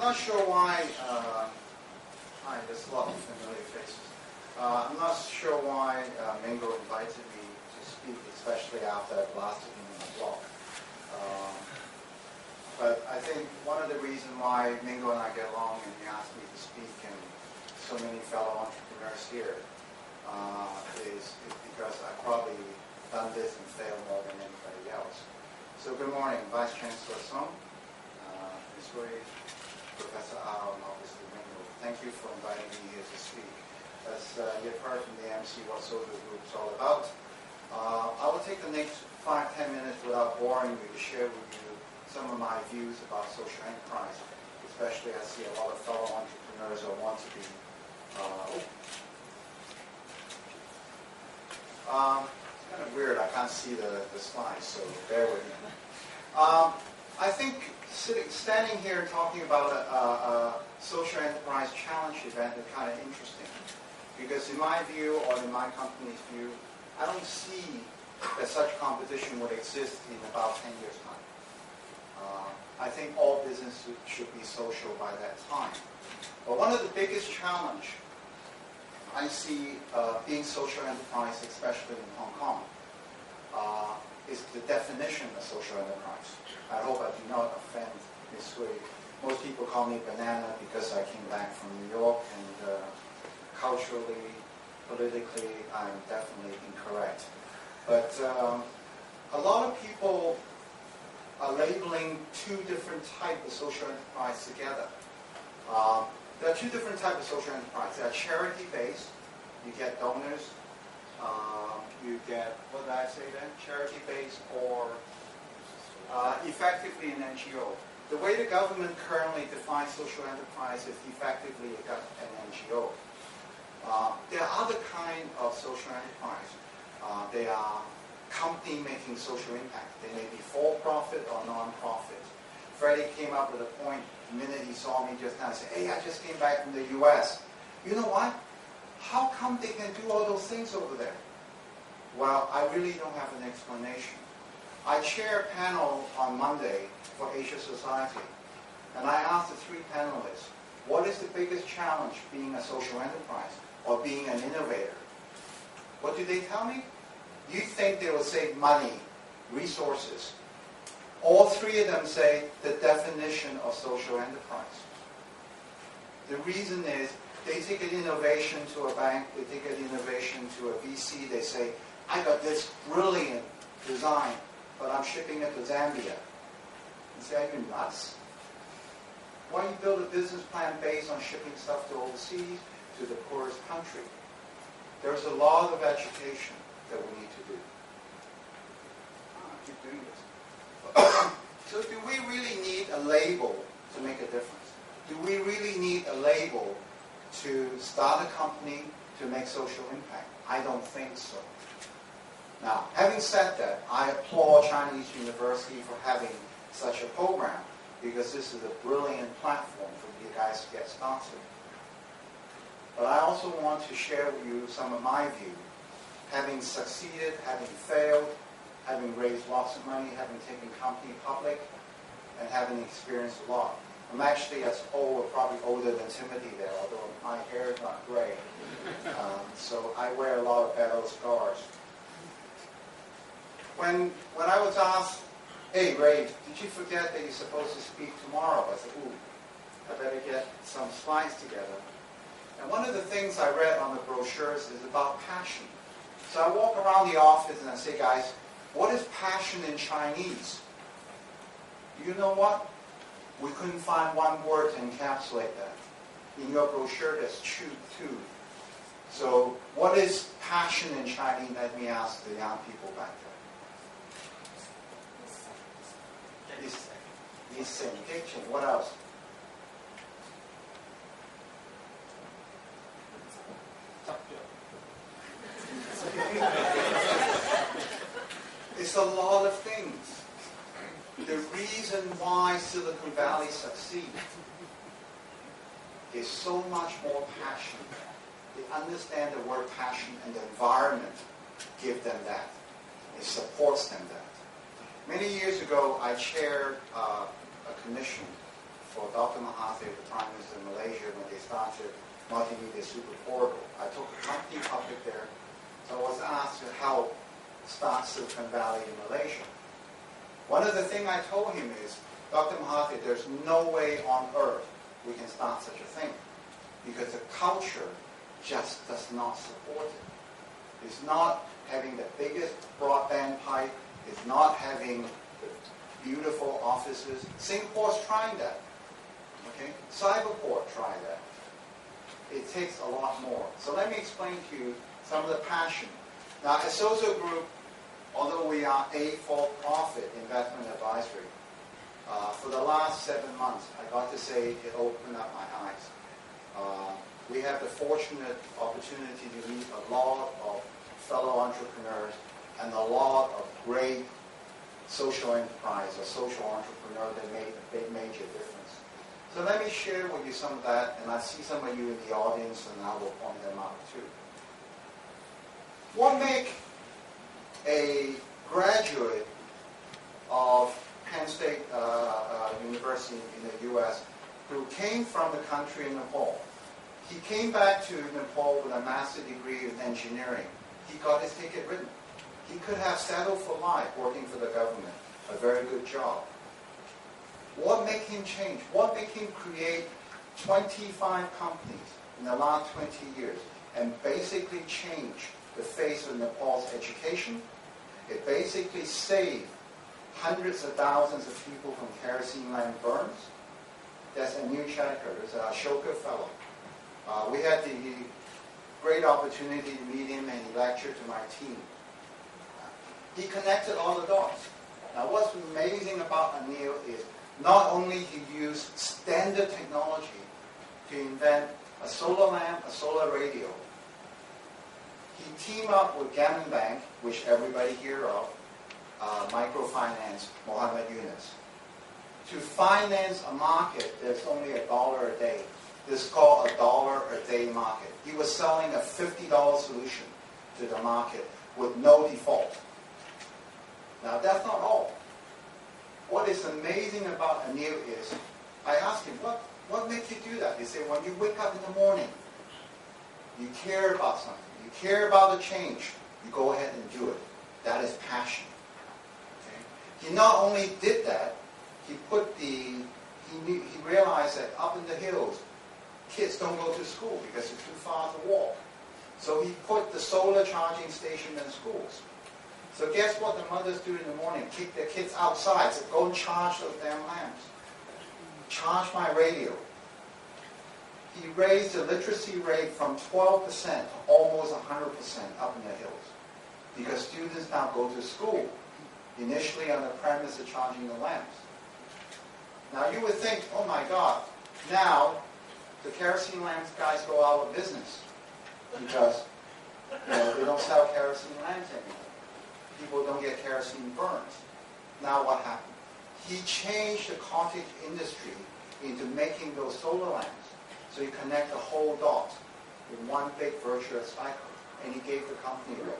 not sure why. Hi, there's a lot of familiar faces. I'm not sure why Mingo invited me to speak, especially after I blasted him in the blog. But I think one of the reasons why Mingo and I get along and he asked me to speak and so many fellow entrepreneurs here is because I've probably done this and failed more than anybody else. So good morning, Vice Chancellor Song, Ms. Wei, Professor Ao, and obviously Mingo. Thank you for inviting me here to speak. As you've heard from the MC what SoZo Group is all about, I will take the next 5-10 minutes without boring you to share with you some of my views about social enterprise, especially I see a lot of fellow entrepreneurs who want to be. It's kind of weird, I can't see the slides, so bear with me. I think standing here and talking about a social enterprise challenge event is kind of interesting, because in my view, or in my company's view, I don't see that such competition would exist in about 10 years' time. I think all businesses should be social by that time. But one of the biggest challenge I see being social enterprise, especially in Hong Kong, is the definition of social enterprise. I hope I do not offend Ms. Wei. Most people call me banana because I came back from New York, and culturally, politically, I'm definitely incorrect. But a lot of people are labeling two different types of social enterprise together. There are two different types of social enterprise. They are charity-based. You get donors. You get, what did I say then? Charity-based or effectively an NGO. The way the government currently defines social enterprise is effectively an NGO. There are other kinds of social enterprise. They are company making social impact. They may be for-profit or non-profit. Freddie came up with a point the minute he saw me just now and said, hey, I just came back from the US. You know what? How come they can do all those things over there? Well, I really don't have an explanation. I chair a panel on Monday for Asia Society, and I asked the three panelists, what is the biggest challenge being a social enterprise or being an innovator? What do they tell me? You think they will save money, resources. All three of them say the definition of social enterprise. The reason is they take an innovation to a bank, they take an innovation to a VC, they say, I got this brilliant design, but I'm shipping it to Zambia. You say, are you nuts? Why don't you build a business plan based on shipping stuff to overseas, to the poorest country? There's a lot of education that we need to do. Keep doing this. So do we really need a label to make a difference? Do we really need a label to start a company to make social impact? I don't think so. Now, having said that, I applaud Chinese University for having such a program, because this is a brilliant platform for you guys to get started. But I also want to share with you some of my views. Having succeeded, having failed, having raised lots of money, having taken company public, and having experienced a lot. I'm actually as old, probably older than Timothy there, although my hair is not gray. So I wear a lot of battle scars. When I was asked, hey Ray, did you forget that you're supposed to speak tomorrow? I said, ooh, I better get some slides together. And one of the things I read on the brochures is about passion. So I walk around the office and I say, guys, what is passion in Chinese? You know what? We couldn't find one word to encapsulate that. In your brochure, there's two. So what is passion in Chinese? Let me ask the young people back there. Listen, kitchen. What else? It's a lot of things. The reason why Silicon Valley succeeds is so much more passion. They understand the word passion, and the environment give them that. It supports them that. Many years ago, I chaired a commission for Dr. Mahathir, the Prime Minister of Malaysia, when they started Multimedia Super Corridor. I took a company public there, so I was asked to help start Silicon Valley in Malaysia. One of the things I told him is, Dr. Mahathir, there's no way on earth we can start such a thing, because the culture just does not support it. It's not having the biggest broadband pipe. It's not having the beautiful offices. Singapore's trying that. Okay? Cyberport tried that. It takes a lot more. So let me explain to you some of the passion. Now, at SoZo Group, although we are a for-profit investment advisory, for the last 7 months, I got to say it opened up my eyes. We have the fortunate opportunity to meet a lot of fellow entrepreneurs and a lot of great social enterprise or social entrepreneurs that made a big major difference. So let me share with you some of that, and I see some of you in the audience, and I will point them out too. What makes a graduate of Penn State University in the U.S. who came from the country in Nepal? He came back to Nepal with a master's degree in engineering. He got his ticket written. He could have settled for life working for the government, a very good job. What made him change? What made him create 25 companies in the last 20 years and basically change the face of Nepal's education? It basically saved hundreds of thousands of people from kerosene lamp burns. That's a new chapter. There's an Ashoka fellow. We had the great opportunity to meet him, and he lectured to my team. He connected all the dots. Now, what's amazing about Anil is not only he used standard technology to invent a solar lamp, a solar radio. He teamed up with Gammon Bank, which everybody hear of, microfinance, Mohammed Yunus, to finance a market that's only $1 a day. This is called a $1 a day market. He was selling a $50 solution to the market with no default. Now, that's not all. What is amazing about Anil is, I asked him, what makes you do that? He said, when you wake up in the morning, you care about something. You care about the change. You go ahead and do it. That is passion. Okay? He not only did that, he realized that up in the hills, kids don't go to school because it's too far to walk. So he put the solar charging station in schools. So guess what the mothers do in the morning? Kick their kids outside. So go and charge those damn lamps. Charge my radio. He raised the literacy rate from 12% to almost 100% up in the hills. Because students now go to school, initially on the premise of charging the lamps. Now you would think, oh my God, now the kerosene lamps guys go out of business because they don't sell kerosene lamps anymore. People don't get kerosene burns. Now what happened? He changed the cottage industry into making those solar lamps. So you connect the whole dot in one big virtuous cycle. And he gave the company away.